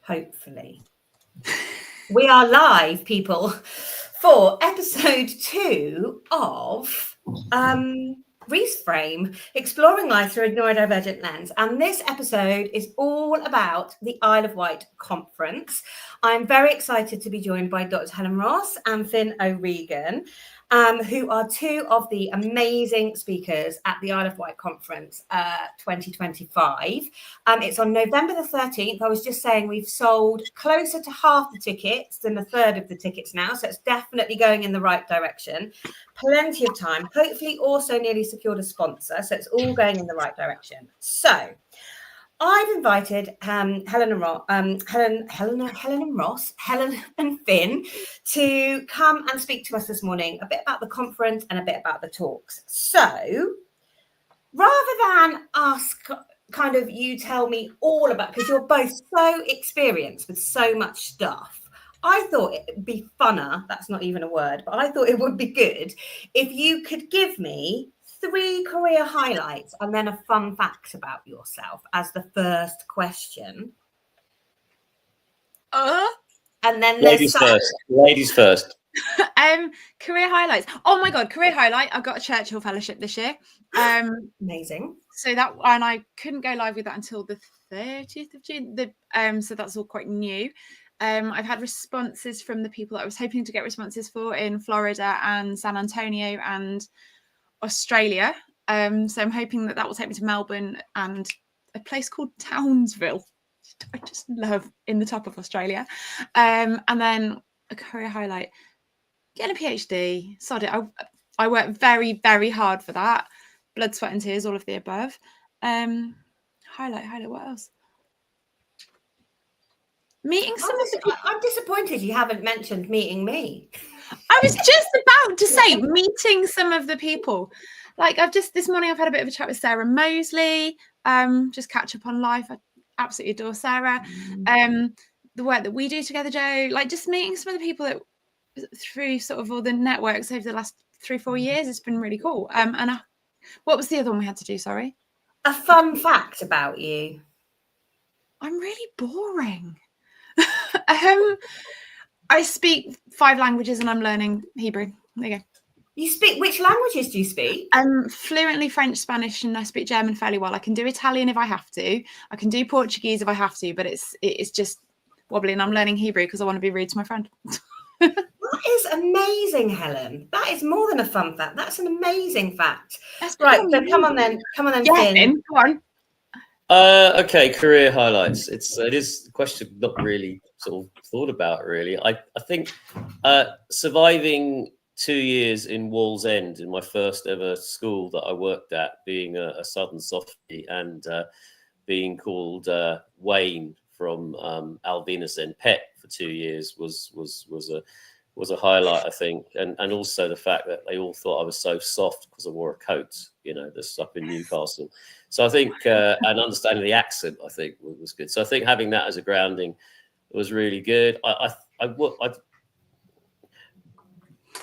hopefully. We are live, people, for episode 2 of REesFrame, Exploring Life Through a Neurodivergent Lens. And this episode is all about the Isle of Wight Conference. I'm very excited to be joined by Dr. Helen Ross and Fin Regan, who are two of the amazing speakers at the Isle of Wight Conference 2025. It's on November the 13th. I was just saying we've sold closer to half the tickets than a third of the tickets now, so it's definitely going in the right direction. Plenty of time. Hopefully also nearly secured a sponsor, so it's all going in the right direction. So I've invited Helen and Fin to come and speak to us this morning, a bit about the conference and a bit about the talks. So rather than ask kind of you tell me all about, because you're both so experienced with so much stuff, I thought it would be funner, that's not even a word, but I thought it would be good if you could give me 3 career highlights and then a fun fact about yourself as the first question. And then ladies first. Career highlights. Oh my god, career highlight. I got a Churchill Fellowship this year. Amazing. So that, and I couldn't go live with that until the 30th of June. So that's all quite new. I've had responses from the people that I was hoping to get responses for in Florida and San Antonio and Australia. So I'm hoping that will take me to Melbourne and a place called Townsville. I just love in the top of Australia. And then a career highlight, getting a PhD. Sod it. I worked very, very hard for that. Blood, sweat and tears, all of the above. Highlight, what else? Meeting some of the people. I'm disappointed you haven't mentioned meeting me. I was just about to say meeting some of the people. Like this morning I've had a bit of a chat with Sarah Mosley, just catch up on life. I absolutely adore Sarah. The work that we do together, Joe, like just meeting some of the people that through sort of all the networks over the last 3-4 years, it's been really cool. What was the other one we had to do? Sorry. A fun fact about you. I'm really boring. I speak 5 languages and I'm learning Hebrew. There you go. You speak, which languages do you speak? Fluently French, Spanish, and I speak German fairly well. I can do Italian if I have to. I can do Portuguese if I have to, but it's just wobbly. And I'm learning Hebrew because I want to be rude to my friend. That is amazing, Helen. That is more than a fun fact. That's an amazing fact. Right, so come on then, yeah, Finn, come on. Okay, career highlights. It is a question not really sort of thought about really. I think surviving 2 years in Wallsend in my first ever school that I worked at, being a Southern softie and being called Wayne from Alvinus and Pet for 2 years was a highlight, I think, and also the fact that they all thought I was so soft because I wore a coat, this up in Newcastle. So I think, and understanding the accent, I think was good. So I think having that as a grounding was really good. I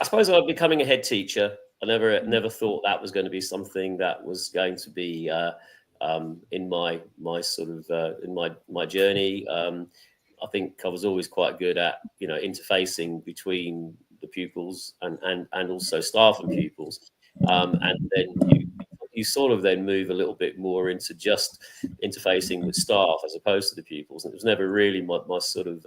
suppose I was becoming a head teacher. I never thought that was going to be something that was going to be in my sort of in my journey. I think I was always quite good at interfacing between the pupils and also staff and pupils, and then you sort of then move a little bit more into just interfacing with staff as opposed to the pupils, and it was never really my sort of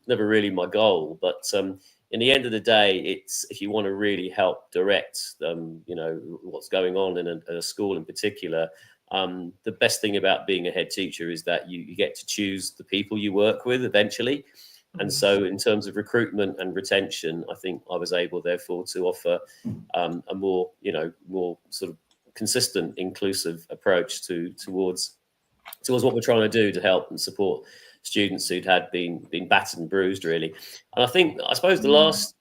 never really my goal. But in the end of the day, it's if you want to really help direct what's going on in a school in particular. The best thing about being a head teacher is that you get to choose the people you work with eventually. And so in terms of recruitment and retention, I think I was able, therefore, to offer a more sort of consistent, inclusive approach towards what we're trying to do to help and support students who'd had been battered and bruised, really. And I suppose the last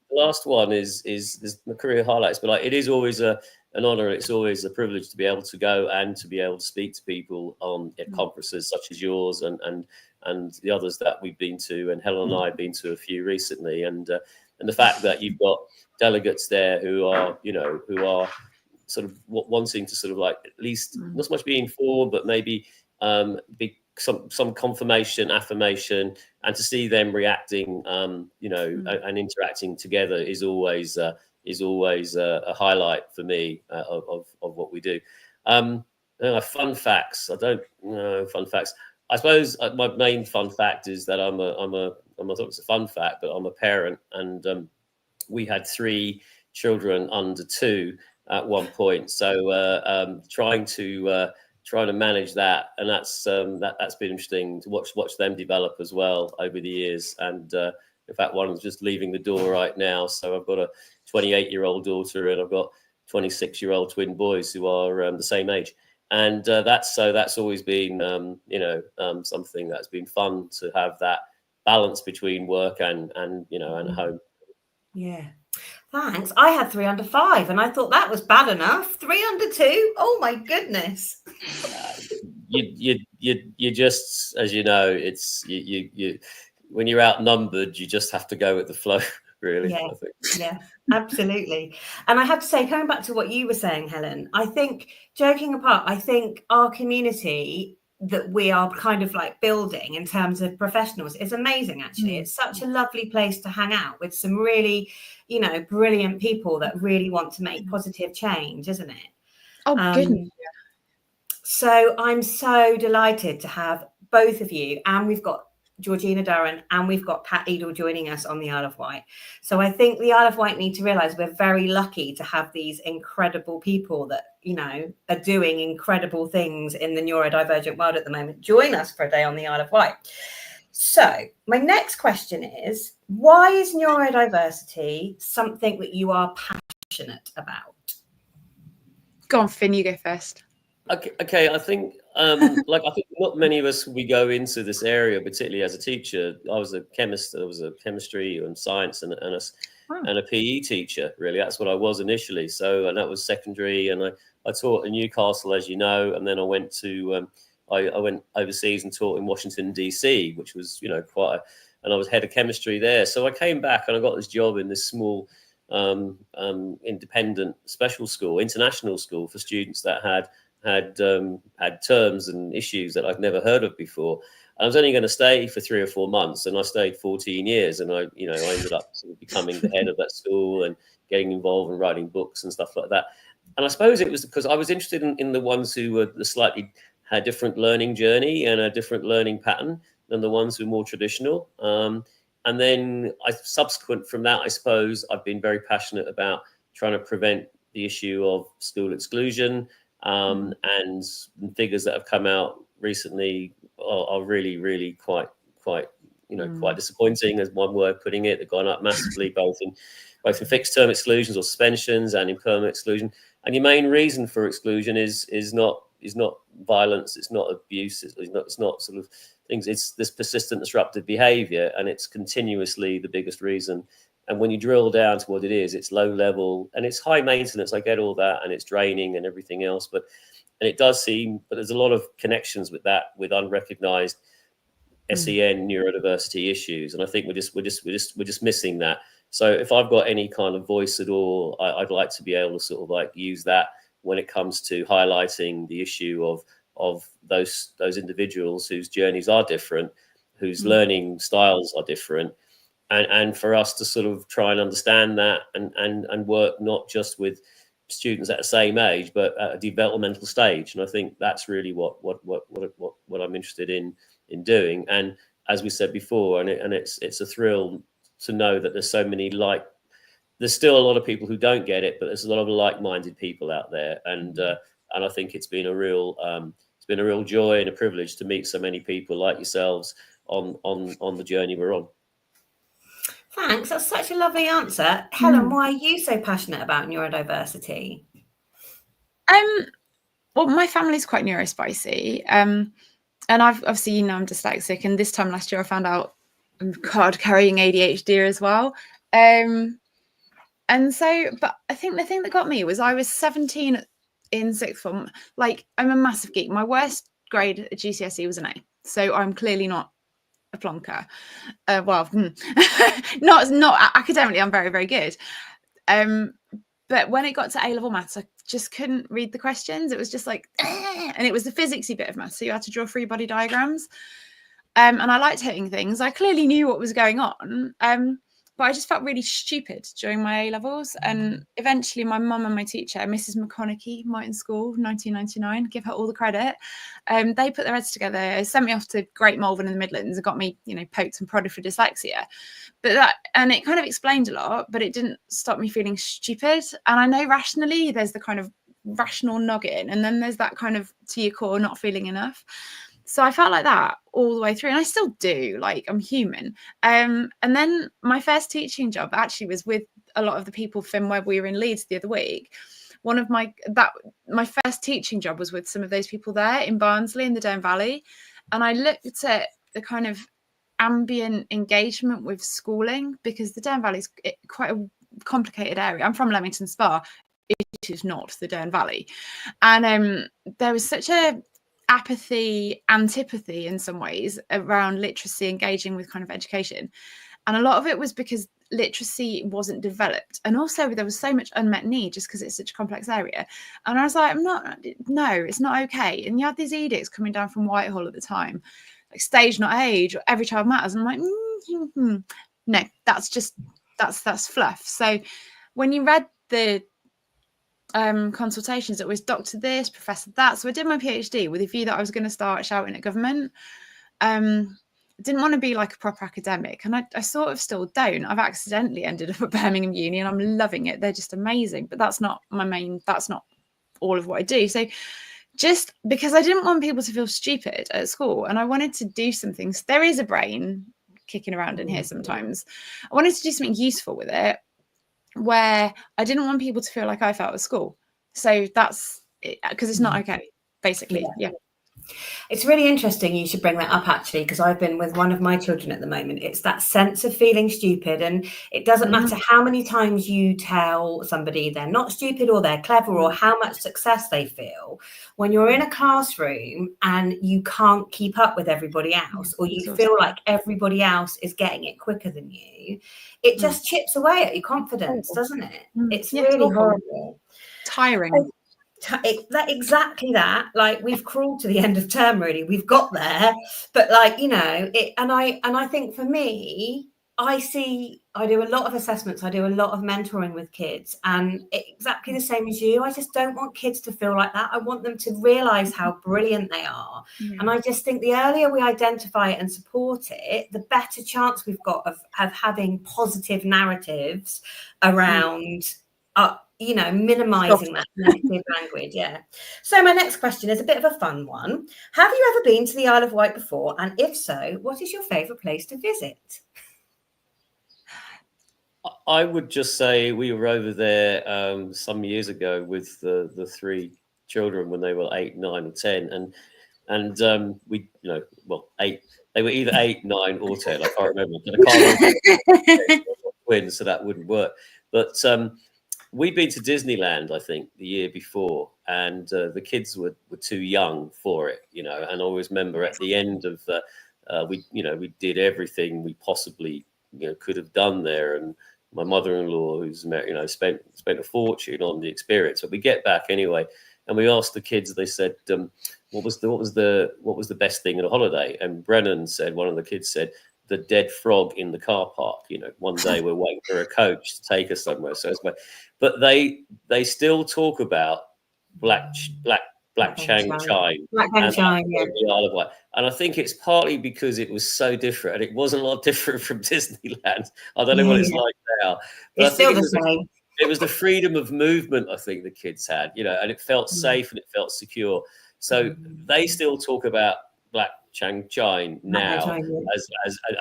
one is the career highlights, but it is always an honor. It's always a privilege to be able to go and to be able to speak to people at conferences such as yours and the others that we've been to, and Helen and I have been to a few recently, and the fact that you've got delegates there who are sort of wanting to sort of like at least not so much be informed, but maybe be some confirmation, affirmation, and to see them reacting, you know, and interacting together is always a highlight for me of what we do. Fun facts. I don't know fun facts. I suppose my main fun fact is that I'm not sure it's a fun fact, but I'm a parent, and we had 3 children under 2 at one point. So trying to manage that, and that's been interesting to watch them develop as well over the years. And in fact, one is just leaving the door right now. So I've got a 28-year-old daughter, and I've got 26-year-old twin boys who are the same age. And that's always been something that's been fun to have, that balance between work and home. Yeah. Thanks. I had 3 under 5, and I thought that was bad enough. 3 under 2. Oh my goodness. You just, as you know, it's you when you're outnumbered, you just have to go with the flow. Really, yeah, I think. Yeah, absolutely. And I have to say, coming back to what you were saying, Helen, I think, joking apart, I think our community that we are kind of like building in terms of professionals is amazing. Actually, it's such a lovely place to hang out with some really, brilliant people that really want to make positive change, isn't it? Oh, goodness. So I'm so delighted to have both of you, and we've got Georgina Durran and we've got Pat Edel joining us on the Isle of Wight. So I think the Isle of Wight need to realise we're very lucky to have these incredible people that, are doing incredible things in the neurodivergent world at the moment. Join us for a day on the Isle of Wight. So my next question is, why is neurodiversity something that you are passionate about? Go on, Finn, you go first. Okay. I think I think not many of us, we go into this area, particularly as a teacher. I was a chemist. I was a chemistry and science and a PE teacher. Really, that's what I was initially. So, and that was secondary. And I taught in Newcastle, as you know, and then I went to I went overseas and taught in Washington DC, which was and I was head of chemistry there. So I came back and I got this job in this small independent special school, international school for students that had terms and issues that I'd never heard of before. I was only going to stay for 3 or 4 months, and I stayed 14 years. And I ended up sort of becoming the head of that school and getting involved in writing books and stuff like that. And I suppose it was because I was interested in the ones who were had different learning journey and a different learning pattern than the ones who were more traditional. And then subsequent from that, I suppose I've been very passionate about trying to prevent the issue of school exclusion. And figures that have come out recently are really, really quite disappointing, as one word putting it. They've gone up massively, both in fixed term exclusions or suspensions and in permanent exclusion. And your main reason for exclusion is not violence, it's not abuse, it's not sort of things. It's this persistent disruptive behaviour, and it's continuously the biggest reason. And when you drill down to what it is, it's low level and it's high maintenance. I get all that, and it's draining and everything else. But it does seem, but there's a lot of connections with that, with unrecognised SEN neurodiversity issues. And I think we're just missing that. So if I've got any kind of voice at all, I'd like to be able to sort of like use that when it comes to highlighting the issue of those individuals whose journeys are different, whose learning styles are different. And for us to sort of try and understand that and work not just with students at the same age, but at a developmental stage. And I think that's really what I'm interested in doing. And as we said before, and it's a thrill to know that there's so many there's still a lot of people who don't get it, but there's a lot of like-minded people out there. And I think it's been a real joy and a privilege to meet so many people like yourselves on the journey we're on. Thanks. That's such a lovely answer. Helen, why are you so passionate about neurodiversity? Well, my family's quite neurospicy. And I've obviously, I'm dyslexic. And this time last year, I found out I'm carrying ADHD as well. And so, but I think the thing that got me was I was 17 in sixth form. Like, I'm a massive geek. My worst grade at GCSE was an A. So I'm clearly not a plonker. Not academically, I'm very, very good. But when it got to A-level maths, I just couldn't read the questions. It was just like, and it was the physicsy bit of maths. So you had to draw free body diagrams. And I liked hitting things. I clearly knew what was going on. But I just felt really stupid during my A-levels. And eventually my mum and my teacher, Mrs. McConaughey, Myton School, 1999, give her all the credit. They put their heads together, sent me off to Great Malvern in the Midlands and got me, poked and prodded for dyslexia. And it kind of explained a lot, but it didn't stop me feeling stupid. And I know rationally there's the kind of rational noggin, and then there's that kind of to your core not feeling enough. So I felt like that all the way through, and I still do. Like, I'm human. And then my first teaching job actually was with a lot of the people from where we were in Leeds the other week. My first teaching job was with some of those people there in Barnsley in the Dearne Valley, and I looked at the kind of ambient engagement with schooling, because the Dearne Valley is quite a complicated area. I'm from Leamington Spa. It is not the Dearne Valley, and there was such a antipathy in some ways around literacy, engaging with kind of education, and a lot of it was because literacy wasn't developed, and also there was so much unmet need just because it's such a complex area. And I was like, no, it's not okay. And you had these edicts coming down from Whitehall at the time, like stage not age, or every child matters, and I'm like, no, that's fluff. So when you read the consultations, it was doctor this, professor that. So I did my PhD with a view that I was going to start shouting at government. I didn't want to be like a proper academic, and I sort of still don't. I've accidentally ended up at Birmingham Uni, and I'm loving it. They're just amazing, but that's not that's not all of what I do. So just because I didn't want people to feel stupid at school, and I wanted to do some things. There is a brain kicking around in here sometimes. I wanted to do something useful with it, where I didn't want people to feel like I felt at school. So that's it, because it's not okay, basically. Yeah. It's really interesting you should bring that up, actually, because I've been with one of my children at the moment. It's that sense of feeling stupid, and it doesn't matter how many times you tell somebody they're not stupid or they're clever or how much success they feel. When you're in a classroom and you can't keep up with everybody else, or you feel like everybody else is getting it quicker than you, it just chips away at your confidence, doesn't it? It's really horrible. Tiring. Exactly that. Like, we've crawled to the end of term, really. We've got there, but like, it, and I think for me, I do a lot of assessments, I do a lot of mentoring with kids, and exactly the same as you. I just don't want kids to feel like that. I want them to realize how brilliant they are. And I just think the earlier we identify it and support it, the better chance we've got of having positive narratives around minimizing that negative language. Yeah. So my next question is a bit of a fun one. Have you ever been to the Isle of Wight before? And if so, what is your favorite place to visit? I would just say we were over there some years ago with the three children when they were 8, 9, and 10, and we, 8. They were either 8, 9, or 10. I can't remember. But I can't remember twins, so that wouldn't work. But we'd been to Disneyland, I think, the year before, and the kids were too young for it, and I always remember at the end of we did everything we possibly could have done there, and my mother-in-law, who's spent a fortune on the experience. But we get back anyway, and we asked the kids. They said, "What was the best thing in a holiday?" And Brennan said, one of the kids said, "The dead frog in the car park." One day we're waiting for a coach to take us somewhere. But they still talk about Black Chang Chine, the Isle of Wight. And I think it's partly because it was so different, and it wasn't a lot different from Disneyland. I don't know what it's like now. But it's still the same. It was the freedom of movement I think the kids had, and it felt safe and it felt secure. So they still talk about Black Chang Chine now,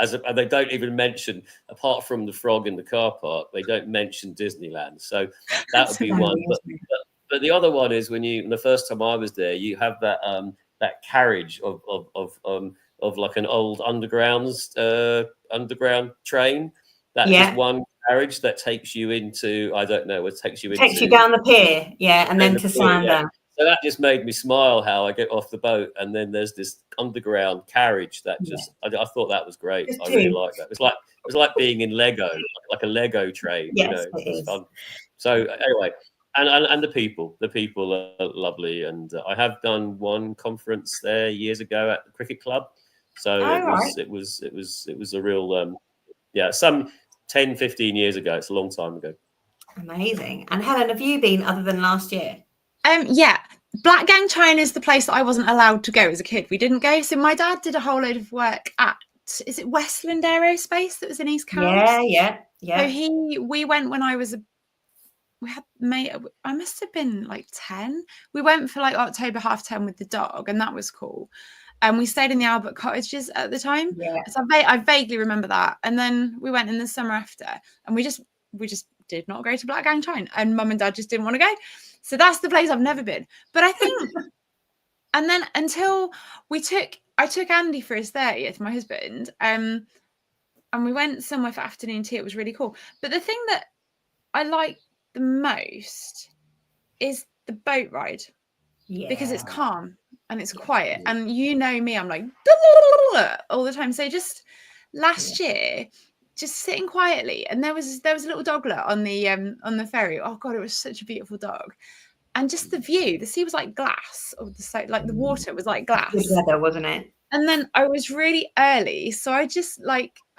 as they don't even mention, apart from the frog in the car park, they don't mention Disneyland. So that would be one. But the other one is when the first time I was there, you have that carriage of like an old underground train. That is one carriage that takes you into, I don't know, it takes you down the pier, and then to Sandhurst. So that just made me smile, how I get off the boat and then there's this underground carriage that just I thought that was great. I really liked that. It was like being in Lego, like a Lego train. Yes, it was fun. So anyway, And the people are lovely. And I have done one conference there years ago at the cricket club. So it was a real, some 10, 15 years ago. It's a long time ago. Amazing. And Helen, have you been other than last year? Yeah. Black Gang China is the place that I wasn't allowed to go as a kid. We didn't go. So my dad did a whole load of work at, is it Westland Aerospace that was in East Cowes? Yeah. So we went when I was I must have been like 10. We went for like October half term with the dog, and that was cool. And we stayed in the Albert Cottages at the time. Yeah. So I vaguely remember that. And then we went in the summer after, and we just did not go to Black Gang China, and mum and dad just didn't want to go. So that's the place I've never been. But I think, and then until I took Andy for his 30th, my husband, and we went somewhere for afternoon tea. It was really cool. But the thing that I like the most is the boat ride, because it's calm and it's quiet. And you know me, I'm like all the time. So just last year, just sitting quietly, and there was a little doglet on the ferry. Oh god, it was such a beautiful dog. And just the view, the sea was like glass, or the water was like glass. Good weather, wasn't it? And then I was really early, so I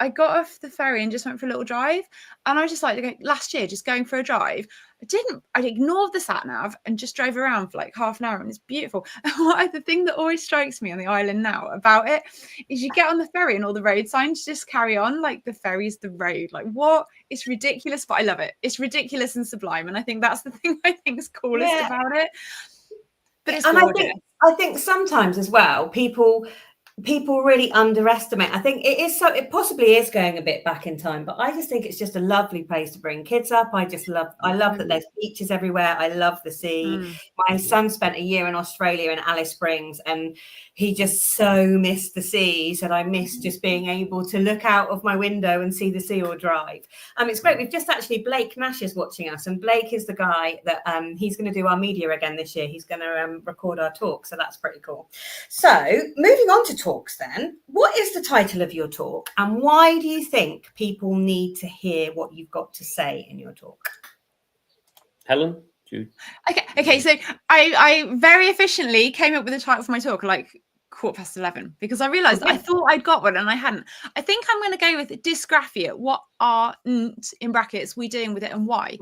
got off the ferry and just went for a little drive. And I just last year, just going for a drive. I ignored the sat nav and just drove around for like half an hour, and it's beautiful. And the thing that always strikes me on the island now about it is you get on the ferry and all the road signs just carry on like the ferry's the road. Like, what? It's ridiculous, but I love it. It's ridiculous and sublime, and I think that's the thing I think is coolest about it. But it's gorgeous. I think sometimes as well, people really underestimate. I think it possibly is going a bit back in time, but I just think it's just a lovely place to bring kids up. I love that there's beaches everywhere. I love the sea. My son spent a year in Australia in Alice Springs, and he just so missed the sea. He said, I miss just being able to look out of my window and see the sea or drive. It's great. We've just actually, Blake Nash is watching us, and Blake is the guy that he's going to do our media again this year. He's going to record our talk. So that's pretty cool. So moving on to talks then, what is the title of your talk, and why do you think people need to hear what you've got to say in your talk? Helen? Okay, so I very efficiently came up with the title for my talk like 11:15, because I realized I thought I'd got one and I hadn't. I think I'm going to go with dysgraphia. What are in brackets we doing with it, and why?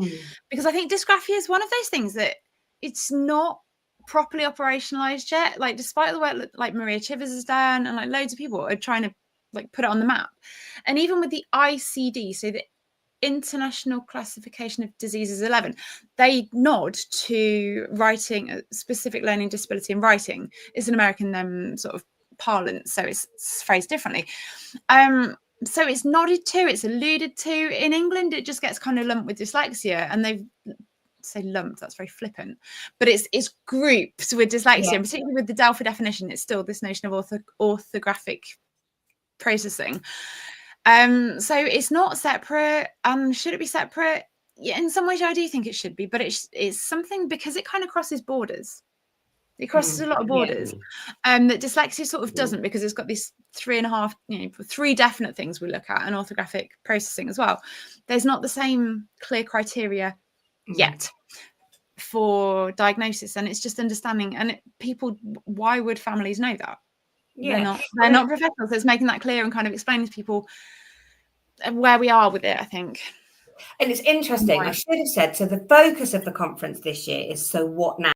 Because I think dysgraphia is one of those things that it's not properly operationalized yet, like despite the work like Maria Chivers has done, and like loads of people are trying to like put it on the map. And even with the ICD, so the International Classification of Diseases 11, they nod to writing a specific learning disability in writing. It's an American sort of parlance, so it's phrased differently. So it's nodded to, it's alluded to. In England, it just gets kind of lumped with dyslexia, and they've say lumped, that's very flippant, but it's grouped with dyslexia, and particularly with the Delphi definition, it's still this notion of orthographic processing. So it's not separate. Should it be separate? Yeah, in some ways I do think it should be, but it's something, because it kind of crosses borders. It crosses a lot of borders, that dyslexia sort of doesn't, because it's got these 3 definite things we look at, and orthographic processing as well. There's not the same clear criteria yet for diagnosis, and it's just understanding. And why would families know that? They're not professionals. So it's making that clear and kind of explaining to people where we are with it, I think. And it's interesting. I should have said, so the focus of the conference this year is, so what now?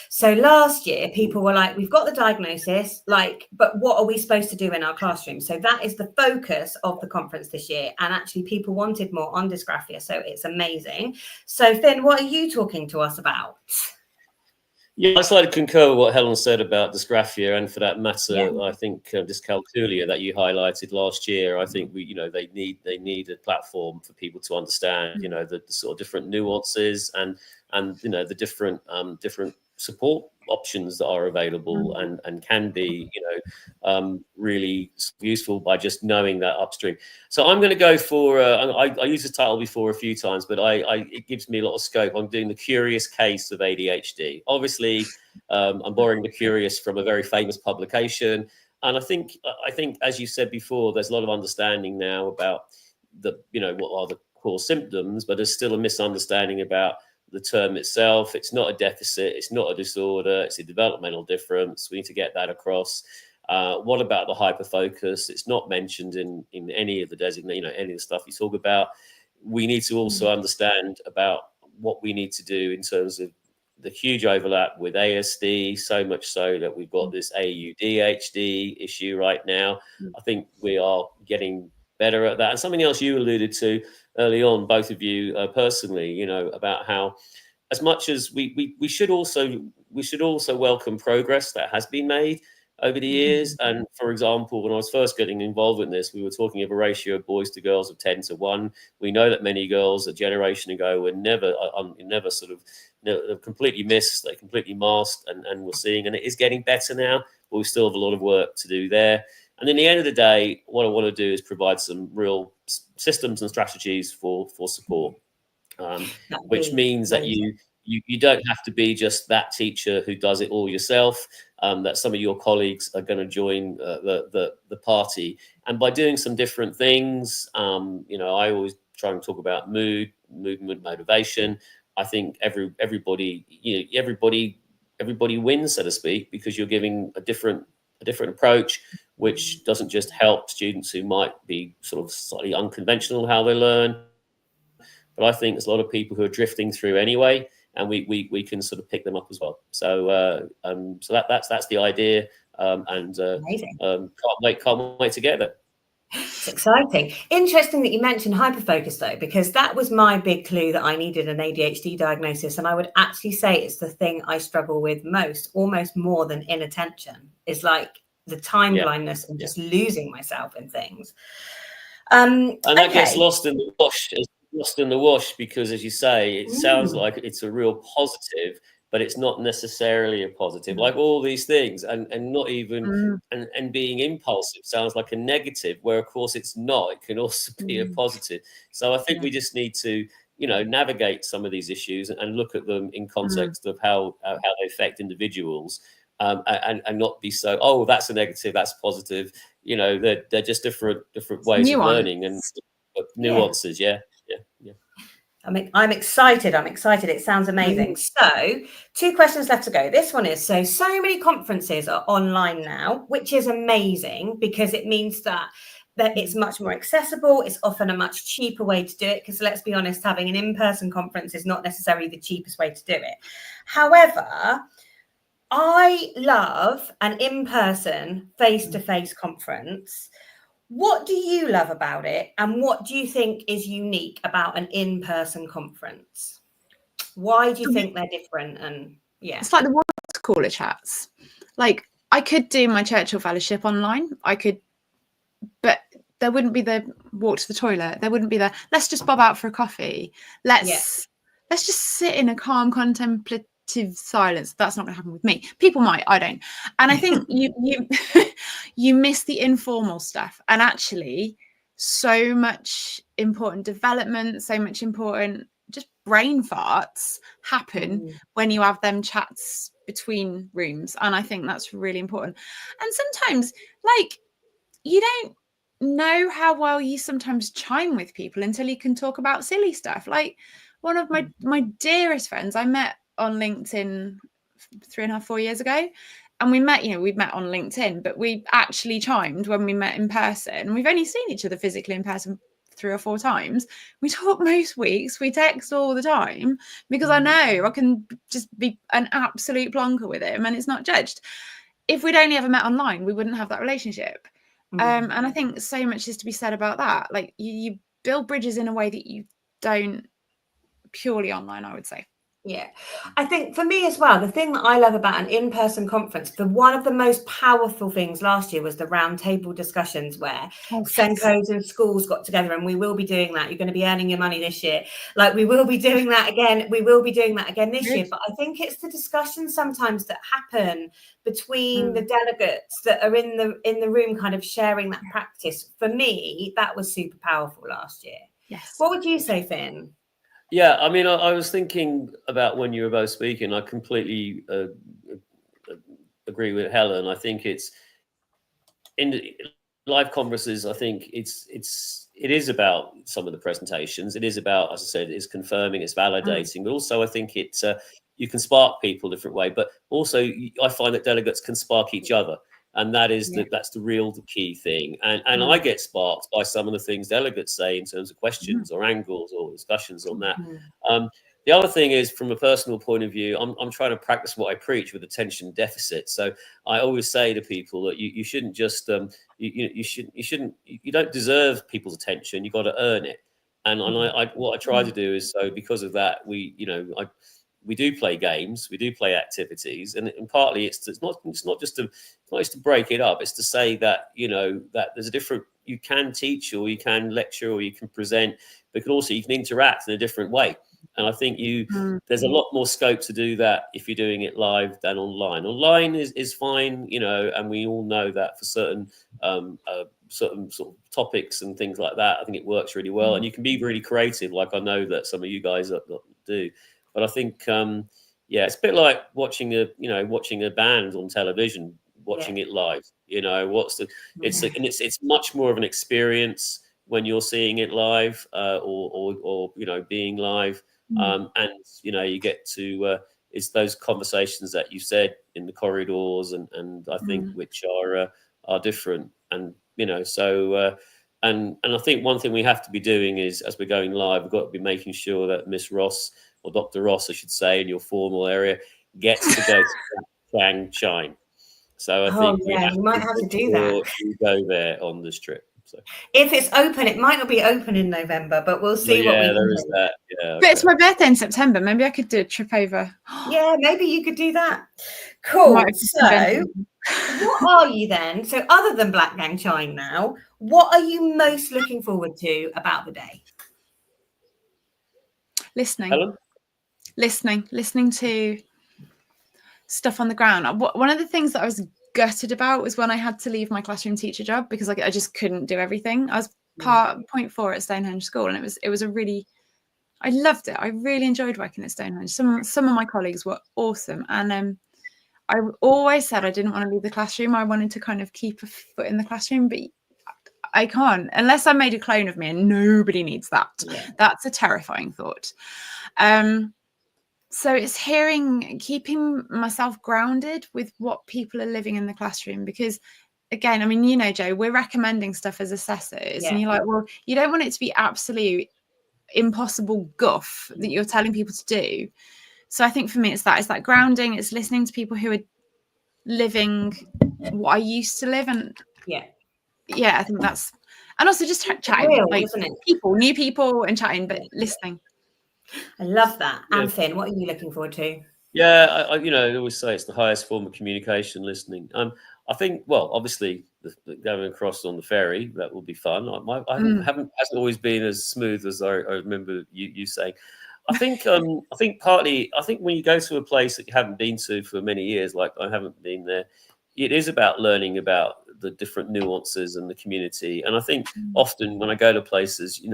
So last year people were like, we've got the diagnosis, but what are we supposed to do in our classroom? So that is the focus of the conference this year, and actually people wanted more on dysgraphia, so it's amazing. So Finn, what are you talking to us about? Yeah, I'd like to concur with what Helen said about dysgraphia, and for that matter, I think dyscalculia that you highlighted last year. I think they need a platform for people to understand, the sort of different nuances and the different support options that are available and can be really useful by just knowing that upstream. So I'm going to go for I used this title before a few times, but it gives me a lot of scope. I'm doing the curious case of ADHD. Obviously, I'm borrowing the curious from a very famous publication, and I think as you said before, there's a lot of understanding now about what are the core symptoms, but there's still a misunderstanding about the term itself. It's not a deficit. It's not a disorder. It's a developmental difference. We need to get that across. What about the hyperfocus? It's not mentioned in any of the designate, any of the stuff you talk about. We need to also understand about what we need to do in terms of the huge overlap with ASD, so much so that we've got this ADHD issue right now. I think we are getting better at that. And something else you alluded to early on, both of you personally, about how, as much as we should also welcome progress that has been made over the years. And for example, when I was first getting involved in this, we were talking of a ratio of boys to girls of 10 to 1. We know that many girls a generation ago were never completely missed, they completely masked, and we're seeing, and it is getting better now, but we still have a lot of work to do there. And in the end of the day, what I want to do is provide some real systems and strategies for support, which means that you don't have to be just that teacher who does it all yourself, that some of your colleagues are going to join the party. And by doing some different things, I always try and talk about mood, movement, motivation. I think everybody wins, so to speak, because you're giving a different approach, which doesn't just help students who might be sort of slightly unconventional how they learn, but I think there's a lot of people who are drifting through anyway, and we can sort of pick them up as well. So that's the idea, and can't wait to get there. It's exciting. Interesting that you mentioned hyperfocus, though, because that was my big clue that I needed an ADHD diagnosis. And I would actually say it's the thing I struggle with most, almost more than inattention, is like the time blindness and just losing myself in things. And that gets lost in the wash, because, as you say, it sounds like it's a real positive, but it's not necessarily a positive, like all these things, and not even, and being impulsive sounds like a negative, where of course it's not. It can also be a positive. So I think we just need to, navigate some of these issues and look at them in context of how they affect individuals, and not be so, oh, that's a negative, that's positive. They're just different ways of learning and nuances. Yeah. I'm excited. It sounds amazing. So 2 questions left to go. This one is, so many conferences are online now, which is amazing, because it means that it's much more accessible. It's often a much cheaper way to do it, because let's be honest, having an in-person conference is not necessarily the cheapest way to do it. However, I love an in-person, face-to-face conference. What do you love about it, and what do you think is unique about an in-person conference? Why do you think they're different? And it's like the water cooler chats. Like, I could do my Churchill Fellowship online. I could, but there wouldn't be the walk to the toilet. There wouldn't be the let's just bob out for a coffee. Let's just sit in a calm, contemplative silence. That's not going to happen with me. People might, I don't. And I think you miss the informal stuff, and actually so much important development, so much important just brain farts happen when you have them chats between rooms. And I think that's really important. And sometimes, like, you don't know how well you sometimes chime with people until you can talk about silly stuff. Like, one of my dearest friends I met on LinkedIn 3.5-4 years ago, and we met on LinkedIn, but we actually chimed when we met in person. We've only seen each other physically in person 3 or 4 times. We talk most weeks, we text all the time, because I know I can just be an absolute plonker with him and it's not judged. If we'd only ever met online, we wouldn't have that relationship. And I think so much is to be said about that. Like, you build bridges in a way that you don't purely online, I would say. Yeah, I think for me as well, the thing that I love about an in-person conference, one of the most powerful things last year was the roundtable discussions, where SENCOs and schools got together, and we will be doing that. You're going to be earning your money this year. Like, we will be doing that again. We will be doing that again this year. But I think it's the discussions sometimes that happen between the delegates that are in the room, kind of sharing that practice. For me, that was super powerful last year. Yes. What would you say, Finn? Yeah, I mean, I was thinking about when you were both speaking, I completely agree with Helen. I think it's in live conferences. I think it's is about some of the presentations. It is about, as I said, it's confirming, it's validating, but also I think it's you can spark people a different way. But also, I find that delegates can spark each other, and that is that's the real key thing. And I get sparked by some of the things delegates say in terms of questions or angles or discussions on that. The other thing is, from a personal point of view, I'm trying to practice what I preach with attention deficit. So I always say to people that you shouldn't just you don't deserve people's attention. You got to earn it. And what I try to do is, so because of that, we do play games, we do play activities, and partly it's not just to break it up. It's to say that that there's a different, you can teach or you can lecture or you can present, but also you can interact in a different way. And I think there's a lot more scope to do that if you're doing it live than online. Online is fine, and we all know that for certain sort of topics and things like that, I think it works really well. And you can be really creative, like I know that some of you guys do. But I think, it's a bit like watching a band on television, watching it live. It's much more of an experience when you're seeing it live, or being live. And you get to it's those conversations that you said in the corridors, and I think which are different, and so and I think one thing we have to be doing is, as we're going live, we've got to be making sure that Miss Ross, or Dr. Ross, I should say, in your formal area, gets to go to Shang Shine. So I think we might have to do that. You go there on this trip. So. If it's open, it might not be open in November, but we'll see what we can do. That. Yeah, but it's my birthday in September. Maybe I could do a trip over. Yeah, maybe you could do that. Cool. So what are you then? So other than Black Gang Chine now, what are you most looking forward to about the day? Listening. Helen? Listening to stuff on the ground. One of the things that I was gutted about was when I had to leave my classroom teacher job, because I just couldn't do everything. I was point 4 at Stonehenge School, and it was a really, I loved it. I really enjoyed working at Stonehenge. Some of my colleagues were awesome, and I always said I didn't want to leave the classroom. I wanted to kind of keep a foot in the classroom, but I can't unless I made a clone of me, and nobody needs that. That's a terrifying thought. So it's keeping myself grounded with what people are living in the classroom, because again, I mean, Jo, we're recommending stuff as assessors, and you're like, well, you don't want it to be absolute impossible guff that you're telling people to do. So I think for me, it's that grounding. It's listening to people who are living what I used to live, and I think that's, and also just chatting, isn't it? New people, and chatting, but listening. I love that. And Finn, what are you looking forward to? Yeah, I always say it's the highest form of communication, listening. I think, well, obviously, going across on the ferry, that will be fun. Hasn't always been as smooth as I remember you saying. I think partly, when you go to a place that you haven't been to for many years, like I haven't been there, it is about learning about the different nuances and the community. And I think often when I go to places,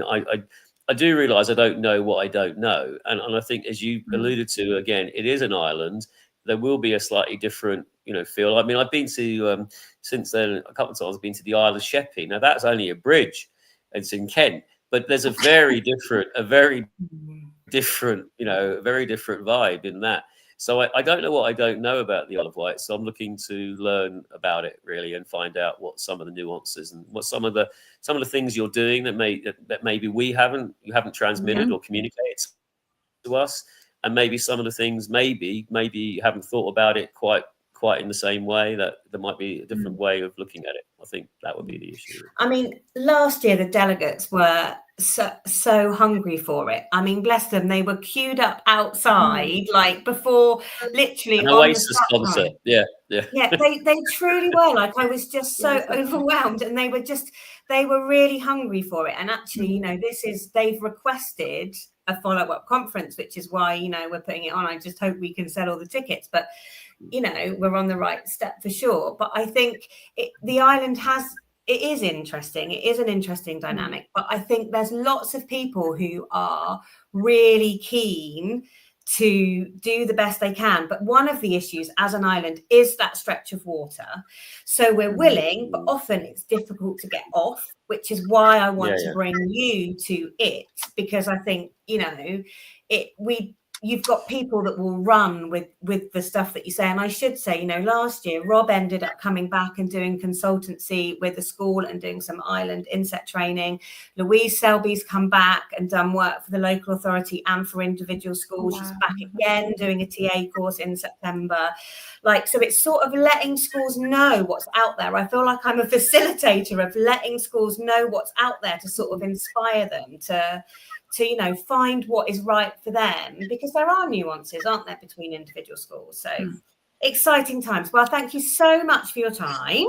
I do realise I don't know what I don't know. And I think, as you alluded to, again, it is an island. There will be a slightly different, feel. I mean, I've been to, since then, a couple of times, I've been to the Isle of Sheppey. Now, that's only a bridge. It's in Kent. But there's a very different vibe in that. So I don't know what I don't know about the Isle of Wight. So I'm looking to learn about it, really, and find out what some of the nuances and what some of the things you're doing that maybe you haven't transmitted or communicated to us, and maybe some of the things maybe you haven't thought about it quite in the same way, that there might be a different way of looking at it. I think that would be the issue. I mean, last year the delegates were so hungry for it. I mean, bless them, they were queued up outside like before, literally an Oasis concert. Yeah, they truly were. Like, I was just so overwhelmed, and they were really hungry for it. And actually, they've requested a follow-up conference, which is why we're putting it on. I just hope we can sell all the tickets, but we're on the right step for sure. But I think the island it is interesting. It is an interesting dynamic, but I think there's lots of people who are really keen to do the best they can. But one of the issues as an island is that stretch of water. So we're willing, but often it's difficult to get off, which is why I want to bring you to it, because I think, you know, you've got people that will run with the stuff that you say. And I should say, you know, last year, Rob ended up coming back and doing consultancy with the school and doing some island inset training. Louise Selby's come back and done work for the local authority and for individual schools. She's back again doing a TA course in September. Like, so it's sort of letting schools know what's out there. I feel like I'm a facilitator of letting schools know what's out there to sort of inspire them to you know, find what is right for them, because there are nuances, aren't there, between individual schools. So exciting times. Well, thank you so much for your time.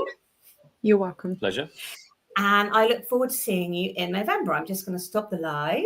You're welcome. Pleasure. And I look forward to seeing you in November. I'm just going to stop the live.